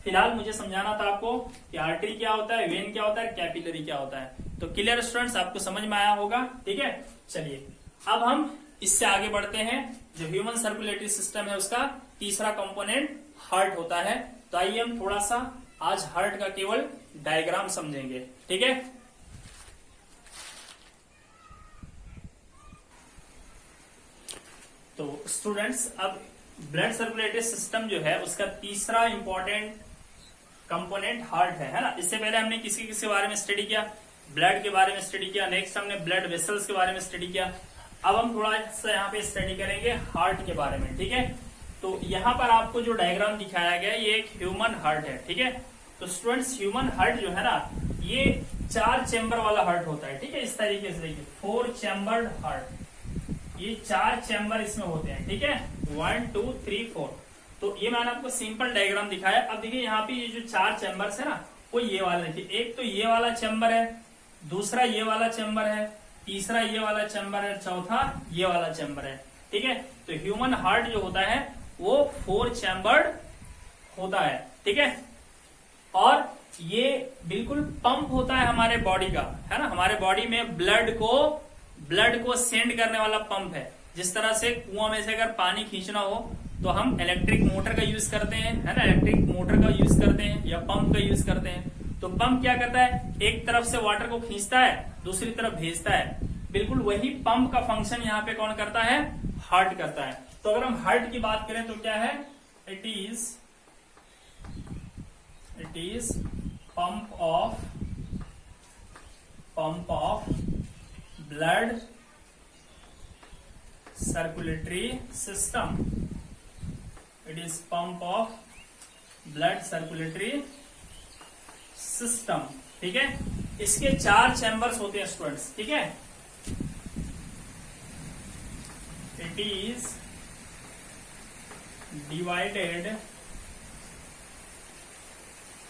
Speaker 1: फिलहाल मुझे समझाना था आपको कि आर्टरी क्या होता है, वेन क्या होता है, कैपिलरी क्या होता है। तो क्लियर स्टूडेंट्स, आपको समझ में आया होगा। ठीक है, चलिए अब हम इससे आगे बढ़ते हैं। जो ह्यूमन सर्कुलेटरी सिस्टम है उसका तीसरा कंपोनेंट हार्ट होता है। तो आइए हम थोड़ा सा आज हार्ट का केवल डायग्राम समझेंगे। ठीक है, तो स्टूडेंट्स अब ब्लड सर्कुलेटरी सिस्टम जो है उसका तीसरा इंपॉर्टेंट कंपोनेंट हार्ट है ना। इससे पहले हमने किसी किसी बारे में स्टडी किया, ब्लड के बारे में स्टडी किया, नेक्स्ट हमने ब्लड वेसल्स के बारे में स्टडी किया। अब हम थोड़ा सा यहाँ पे स्टडी करेंगे हार्ट के बारे में। ठीक है, तो यहाँ पर आपको जो डायग्राम दिखाया गया है ये एक ह्यूमन हार्ट है। ठीक है, तो स्टूडेंट्स ह्यूमन हार्ट जो है ना ये 4 चैम्बर वाला हार्ट होता है। ठीक है, इस तरीके से देखिए 4 चैम्बर्ड हार्ट, ये 4 चैम्बर इसमें होते हैं। ठीक है, 1 2 3 4। तो ये मैंने आपको सिंपल डायग्राम दिखाया। अब देखिए यहाँ पे ये जो 4 चैम्बर्स है ना वो ये वाला देखिए, एक तो ये वाला चैम्बर है, दूसरा ये वाला चैम्बर है, तीसरा ये वाला चैम्बर है, चौथा ये वाला चैम्बर है। ठीक है, तो ह्यूमन हार्ट जो होता है वो 4 चैम्बर्ड होता है। ठीक है, और ये बिल्कुल पंप होता है हमारे बॉडी का, है ना। हमारे बॉडी में ब्लड को सेंड करने वाला पंप है। जिस तरह से कुआं में से अगर पानी खींचना हो तो हम इलेक्ट्रिक मोटर का यूज करते हैं, है ना, इलेक्ट्रिक मोटर का यूज करते हैं या पंप का यूज करते हैं। तो पंप क्या करता है, एक तरफ से वाटर को खींचता है, दूसरी तरफ भेजता है। बिल्कुल वही पंप का फंक्शन यहाँ पे कौन करता है, हार्ट करता है। तो अगर हम हार्ट की बात करें तो क्या है, it is pump of blood circulatory system. It is pump of blood circulatory system. ठीक है, इसके 4 चैम्बर्स होते हैं स्टूडेंट्स। ठीक है, it is divided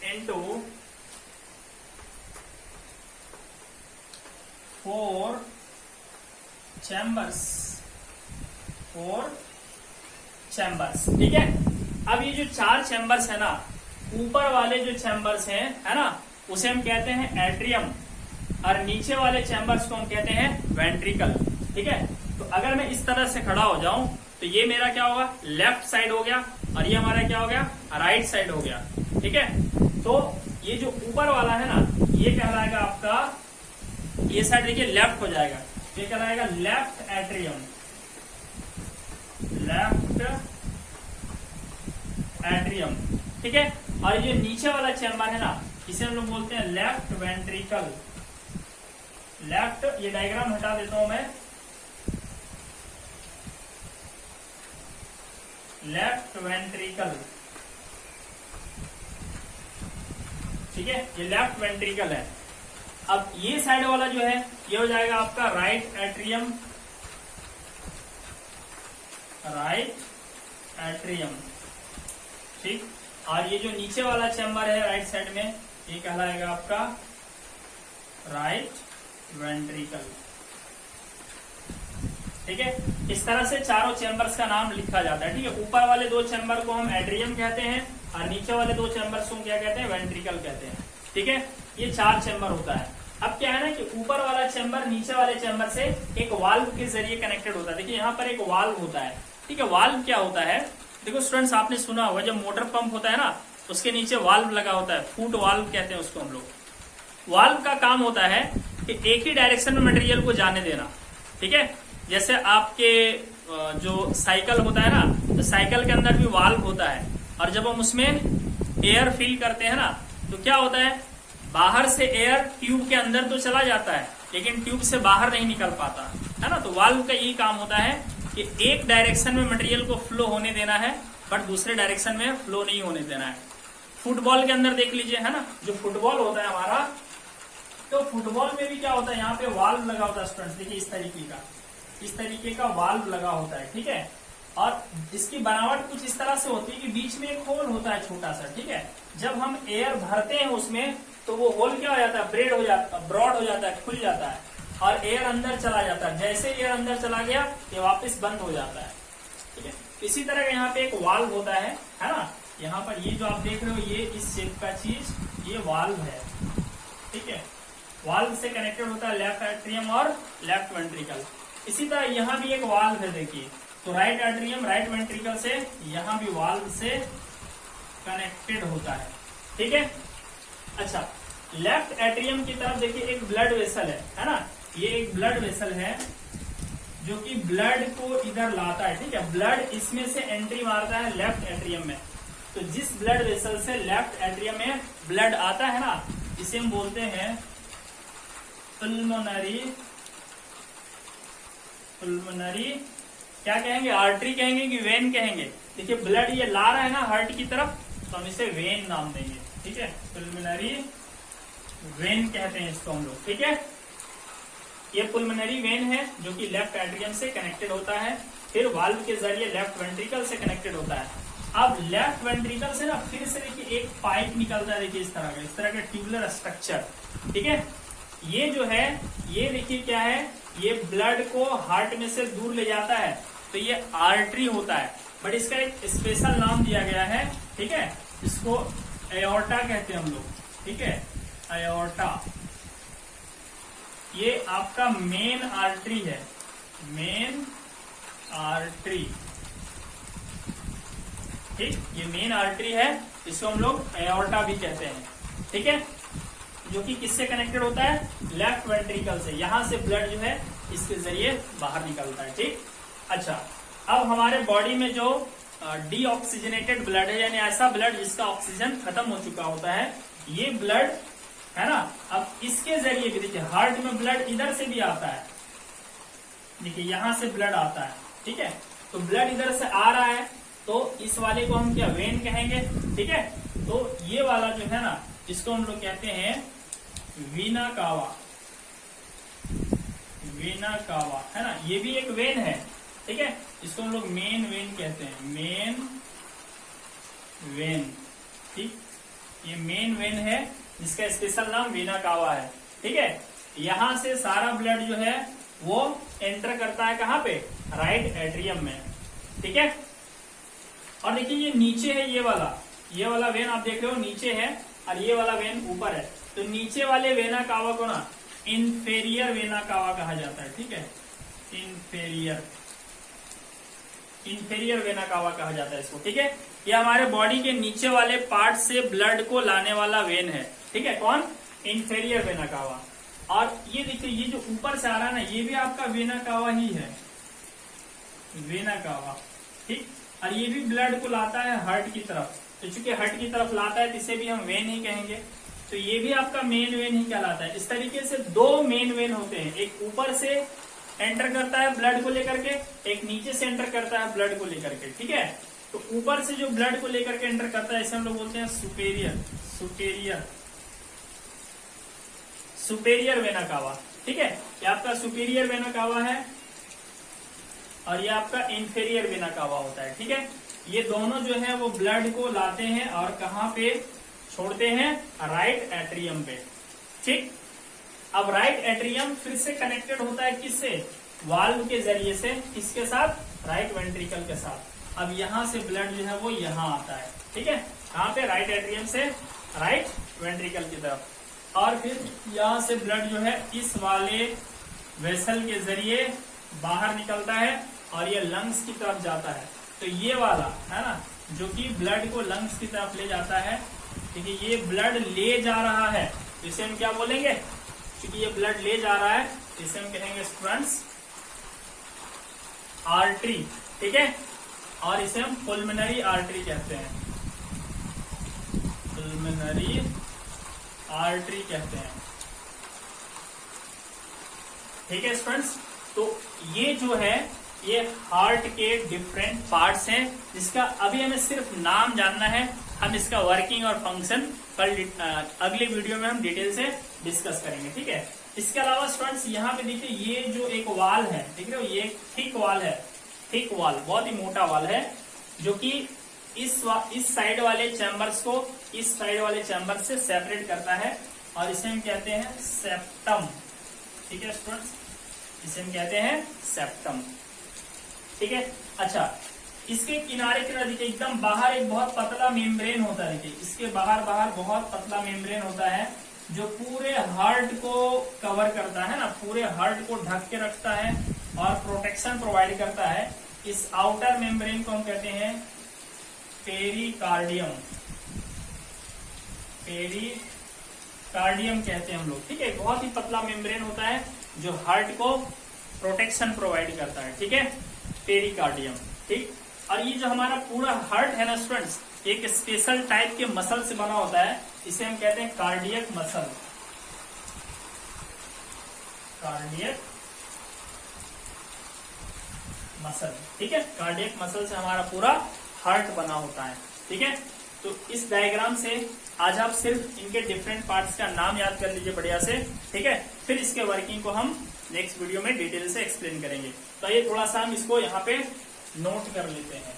Speaker 1: into 4 chambers. ठीक है, अब ये जो 4 चैम्बर्स है ना, ऊपर वाले जो चैम्बर्स हैं, है ना, उसे हम कहते हैं एट्रियम, और नीचे वाले चैम्बर्स को हम कहते हैं वेंट्रिकल। ठीक है, तो अगर मैं इस तरह से खड़ा हो जाऊं तो ये मेरा क्या होगा, लेफ्ट साइड हो गया, और ये हमारा क्या हो गया, राइट साइड हो गया। ठीक है, तो तो ये जो ऊपर वाला है ना, ये कहलाएगा आपका, ये साइड देखिए लेफ्ट हो जाएगा, ये कहलाएगा लेफ्ट एट्रियम, लेफ्ट एट्रियम, ठीक है। और ये नीचे वाला चैम्बर है ना, इसे हम लोग बोलते हैं लेफ्ट वेंट्रिकल। लेफ्ट, ये डायग्राम हटा देता हूं मैं, लेफ्ट वेंट्रिकल, ठीक है, ये लेफ्ट वेंट्रिकल है। अब ये साइड वाला जो है ये हो जाएगा आपका राइट एट्रियम, राइट एट्रियम, ठीक। और ये जो नीचे वाला चैम्बर है राइट साइड में, ये कहलाएगा आपका राइट वेंट्रिकल, ठीक है। इस तरह से चारों चैम्बर्स का नाम लिखा जाता है, ठीक है। ऊपर वाले दो चैम्बर को हम एट्रियम कहते हैं और नीचे वाले दो चैम्बर्स को क्या कहते हैं, वेंट्रिकल कहते हैं, ठीक है। ये 4 चैम्बर होता है। अब क्या है ना कि ऊपर वाला चैम्बर नीचे वाले चैम्बर से एक वाल्व के जरिए कनेक्टेड होता है। देखिए यहाँ पर एक वाल्व होता है, ठीक है। वाल्व क्या होता है, देखो स्टूडेंट्स, आपने सुना होगा जब मोटर पंप होता है ना, उसके नीचे वाल्व लगा होता है, फुट वाल्व कहते हैं उसको हम लोग। वाल्व का काम होता है कि एक ही डायरेक्शन में मटेरियल को जाने देना, ठीक है। जैसे आपके जो साइकिल होता है ना, तो साइकिल के अंदर भी वाल्व होता है, और जब हम उसमें एयर फिल करते हैं ना, तो क्या होता है, बाहर से एयर ट्यूब के अंदर तो चला जाता है, लेकिन ट्यूब से बाहर नहीं निकल पाता है ना। तो वाल्व का यही काम होता है कि एक डायरेक्शन में मटेरियल को फ्लो होने देना है, बट दूसरे डायरेक्शन में फ्लो नहीं होने देना है। फुटबॉल के अंदर देख लीजिए, है ना, जो फुटबॉल होता है हमारा, तो फुटबॉल में भी क्या होता है, यहाँ पे वाल्व लगा होता है स्टूडेंट्स, देखिए इस तरीके का वाल्व लगा होता है, ठीक है। और इसकी बनावट कुछ इस तरह से होती है कि बीच में एक होल होता है छोटा सा, ठीक है। जब हम एयर भरते हैं उसमें, तो वो होल क्या हो जाता है, ब्रॉड हो जाता है, खुल जाता है, और एयर अंदर चला जाता है। जैसे एयर अंदर चला गया, ये वापस बंद हो जाता है, ठीक है। इसी तरह का यहाँ पे एक वाल्व होता है ना। यहाँ पर ये जो आप देख रहे हो, ये इस शेप का चीज, ये वाल्व है, ठीक है। वाल्व से कनेक्टेड होता है लेफ्ट एट्रियम और लेफ्ट वेंट्रिकल। इसी तरह यहाँ भी एक वाल्व है, देखिए, तो राइट एट्रियम राइट वेंट्रिकल से यहाँ भी वाल्व से कनेक्टेड होता है, ठीक है। अच्छा, लेफ्ट एट्रियम की तरफ देखिए एक ब्लड वेसल है ना, ये एक ब्लड वेसल है जो कि ब्लड को इधर लाता है, ठीक है। ब्लड इसमें से एंट्री मारता है लेफ्ट एट्रियम में, तो जिस ब्लड वेसल से लेफ्ट एट्रियम में ब्लड आता है ना, इसे हम बोलते हैं पुल्मोनरी, क्या कहेंगे, आर्टरी कहेंगे कि वेन कहेंगे। देखिए ब्लड ये ला रहा है ना हार्ट की तरफ, तो हम इसे वेन नाम देंगे, ठीक है। पुल्मोनरी वेन कहते हैं इसको हम लोग, ठीक है। ये पुल्मोनरी वेन है जो कि लेफ्ट एट्रियम से कनेक्टेड होता है, फिर वाल्व के जरिए लेफ्ट वेंट्रिकल से कनेक्टेड होता है। अब लेफ्ट वेंट्रिकल से ना फिर से देखिए एक पाइप निकलता है, देखिए इस तरह का ट्यूबुलर स्ट्रक्चर, ठीक है। ये जो है, ये देखिए क्या है, ये ब्लड को हार्ट में से दूर ले जाता है, तो ये आर्टरी होता है, बट इसका एक स्पेशल नाम दिया गया है, ठीक है। इसको एओर्टा कहते हैं हम लोग, ठीक है, एओर्टा। ये आपका मेन आर्टरी है, मेन आर्टरी, ठीक, ये मेन आर्टरी है, इसको हम लोग एओर्टा भी कहते हैं, ठीक है। जो कि किससे कनेक्टेड होता है, लेफ्ट वेंट्रिकल से। यहां से ब्लड जो है इसके जरिए बाहर निकलता है, ठीक। अच्छा, अब हमारे बॉडी में जो डीऑक्सीजनेटेड ब्लड है, यानी ऐसा ब्लड जिसका ऑक्सीजन खत्म हो चुका होता है, ये ब्लड है ना, अब इसके जरिए भी देखिए हार्ट में ब्लड इधर से भी आता है, देखिए यहां से ब्लड आता है, ठीक है। तो ब्लड इधर से आ रहा है, तो इस वाले को हम क्या वेन कहेंगे, ठीक है। तो ये वाला जो है ना, इसको हम लोग कहते हैं वीना कावा, वीना कावा, है ना, ये भी एक वेन है, ठीक है। इसको हम लोग मेन वेन कहते हैं, मेन वेन, ठीक। ये मेन वेन है जिसका स्पेशल नाम वीना कावा है, ठीक है। यहां से सारा ब्लड जो है वो एंटर करता है कहां पे, राइट एट्रियम में, ठीक है। और देखिए ये नीचे है, ये वाला वेन आप देख रहे हो नीचे है, और ये वाला वेन ऊपर है। तो नीचे वाले वेना कावा को ना इन्फेरियर वेना कावा कहा जाता है, ठीक है, इन्फेरियर। इंफेरियर वेना कावा कहा जाता है इसको, ठीक है। ये हमारे बॉडी के नीचे वाले पार्ट से ब्लड को लाने वाला वेन है, ठीक है। कौन? Inferior vena cava. और ये देखिए, ये जो ऊपर से आ रहा है ना, ये भी आपका वेना कावा ही है, वेना कावा, ठीक। और ये भी ब्लड को लाता है हार्ट की तरफ, तो चूंकि हार्ट की तरफ लाता है तो इसे भी हम वेन ही कहेंगे, तो ये भी आपका मेन वेन ही कहलाता है। इस तरीके से दो मेन वेन होते हैं, एक ऊपर से एंटर करता है ब्लड को लेकर के, एक नीचे से एंटर करता है ब्लड को लेकर के, ठीक है। तो ऊपर से जो ब्लड को लेकर के एंटर करता है इसे हम लोग बोलते हैं superior, superior, superior vena cava, ठीक है। ये आपका सुपेरियर वेना कावा है और ये आपका इंफेरियर वेना कावा होता है, ठीक है। ये दोनों जो है वो ब्लड को लाते हैं और कहाँ पे छोड़ते हैं? राइट एट्रियम पे, ठीक। अब राइट एट्रियम फिर से कनेक्टेड होता है किससे? वाल्व के जरिए से, किसके साथ? राइट वेंट्रिकल के साथ। अब यहां से ब्लड जो है वो यहां आता है, ठीक है। कहां पे? राइट एट्रियम से राइट वेंट्रिकल की तरफ, और फिर यहां से ब्लड जो है इस वाले वेसल के जरिए बाहर निकलता है और ये लंग्स की तरफ जाता है। तो ये वाला है ना, जो कि ब्लड को लंग्स की तरफ ले जाता है, क्योंकि ये ब्लड ले जा रहा है, इसे हम क्या बोलेंगे? क्योंकि ये ब्लड ले जा रहा है, इसे हम कहेंगे स्टूडेंट्स आर्टरी, ठीक है। और इसे हम पुल्मोनरी आर्टरी कहते हैं, पुल्मोनरी आर्टरी कहते हैं, ठीक है स्टूडेंट्स। तो ये जो है ये हार्ट के डिफरेंट पार्ट्स हैं, जिसका अभी हमें सिर्फ नाम जानना है। हम इसका वर्किंग और फंक्शन कल अगले वीडियो में हम डिटेल से डिस्कस करेंगे, ठीक है। इसके अलावा स्टूडेंट्स यहाँ पे देखिए, ये जो एक वाल है, देख रहे हो, ये एक थिक वाल है, थिक वाल, बहुत ही मोटा वाल है, जो कि इस साइड वाले चैम्बर्स को इस साइड वाले चैम्बर से सेपरेट करता है, और इसे हम कहते हैं सेप्टम, ठीक है स्टूडेंट्स, इसे हम कहते हैं सेप्टम, ठीक है। अच्छा, इसके किनारे देखिए एकदम बाहर एक बहुत पतला मेम्ब्रेन होता है, देखिए इसके बाहर बहुत पतला मेम्ब्रेन होता है, जो पूरे हार्ट को कवर करता है ना, पूरे हार्ट को ढक के रखता है और प्रोटेक्शन प्रोवाइड करता है। इस आउटर मेम्ब्रेन को हम कहते हैं पेरिकार्डियम, पेरिकार्डियम कहते हैं हम लोग, ठीक है। बहुत ही पतला मेम्ब्रेन होता है जो हार्ट को प्रोटेक्शन प्रोवाइड करता है, ठीक है, पेरिकार्डियम, ठीक। और ये जो हमारा पूरा हार्ट है ना स्टूडेंट्स, एक स्पेशल टाइप के मसल से बना होता है, इसे हम कहते हैं कार्डियक मसल, कार्डियक मसल, ठीक है। कार्डियक मसल से हमारा पूरा हार्ट बना होता है, ठीक है। तो इस डायग्राम से आज आप सिर्फ इनके डिफरेंट पार्ट्स का नाम याद कर लीजिए बढ़िया से, ठीक है। फिर इसके वर्किंग को हम नेक्स्ट वीडियो में डिटेल से एक्सप्लेन करेंगे। तो ये थोड़ा सा हम इसको यहाँ पे नोट कर लेते हैं,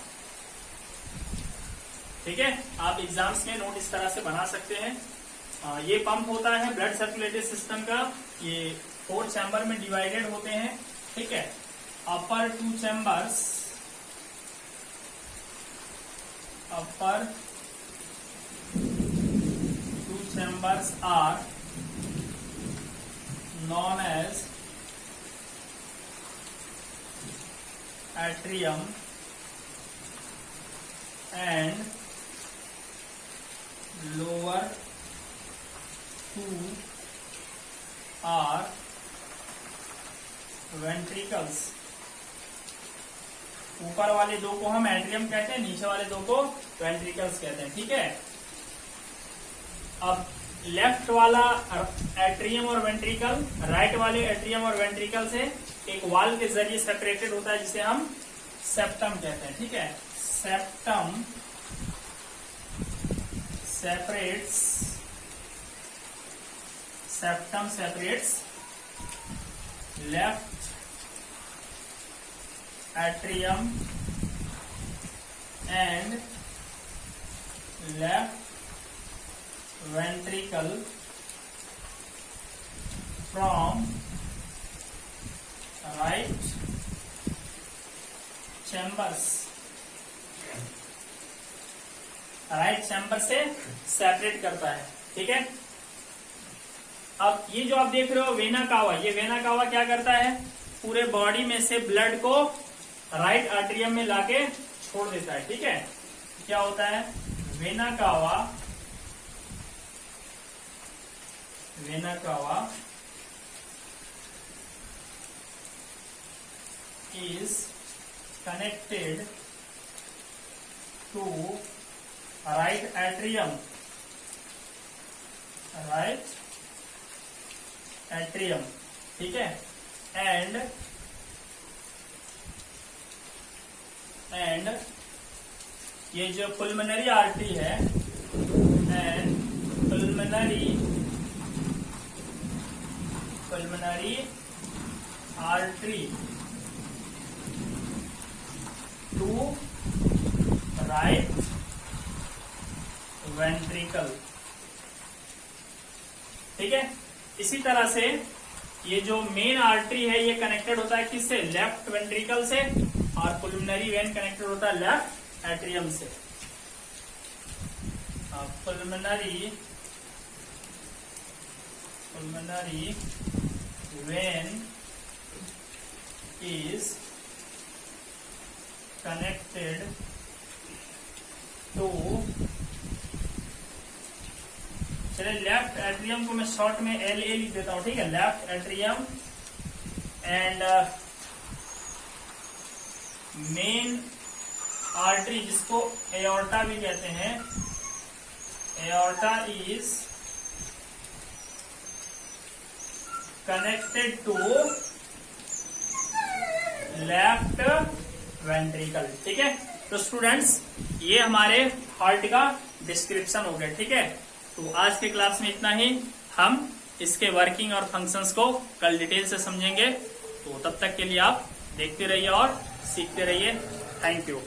Speaker 1: ठीक है। आप एग्जाम्स में नोट इस तरह से बना सकते हैं। ये पंप होता है ब्लड सर्कुलेटरी सिस्टम का, ये 4 चैम्बर में डिवाइडेड होते हैं, ठीक है। अपर 2 chambers, upper 2 chambers are known as atrium and lower 2 are ventricles। ऊपर वाले 2 को हम एट्रियम कहते हैं, नीचे वाले 2 को वेंट्रिकल्स कहते हैं, ठीक है। अब लेफ्ट वाला एट्रियम और वेंट्रिकल, राइट वाले एट्रियम और वेंट्रिकल से एक वाल के जरिए सेपरेटेड होता है, जिसे हम सेप्टम कहते हैं, ठीक है। Septum separates left atrium and left ventricle from right chambers, right chamber से सेपरेट करता है, ठीक है। अब ये जो आप देख रहे हो वेना कावा, ये वेना कावा क्या करता है? पूरे बॉडी में से ब्लड को राइट आर्टरियम में लाके छोड़ देता है, ठीक है। क्या होता है, vena cava is connected to right atrium, ठीक है। एंड ये जो पुल्मोनरी आर्टरी है, and pulmonary artery to right ventricle, ठीक है। इसी तरह से ये जो मेन आर्टरी है ये कनेक्टेड होता है किससे, लेफ्ट वेंट्रिकल से, और पुल्मोनरी वेन कनेक्टेड होता है लेफ्ट एट्रियम से। पुल्मोनरी वेन इज कनेक्टेड टू, चलिए लेफ्ट एट्रियम को मैं शॉर्ट में LA लिख देता हूं, ठीक है। Left atrium and main artery जिसको एओर्टा भी कहते हैं, aorta is connected to left ventricle, ठीक है। तो स्टूडेंट्स ये हमारे हार्ट का डिस्क्रिप्शन हो गया, ठीक है। तो आज के क्लास में इतना ही, हम इसके वर्किंग और फंक्शंस को कल डिटेल से समझेंगे। तो तब तक के लिए आप देखते रहिए और सीखते रहिए। Thank you.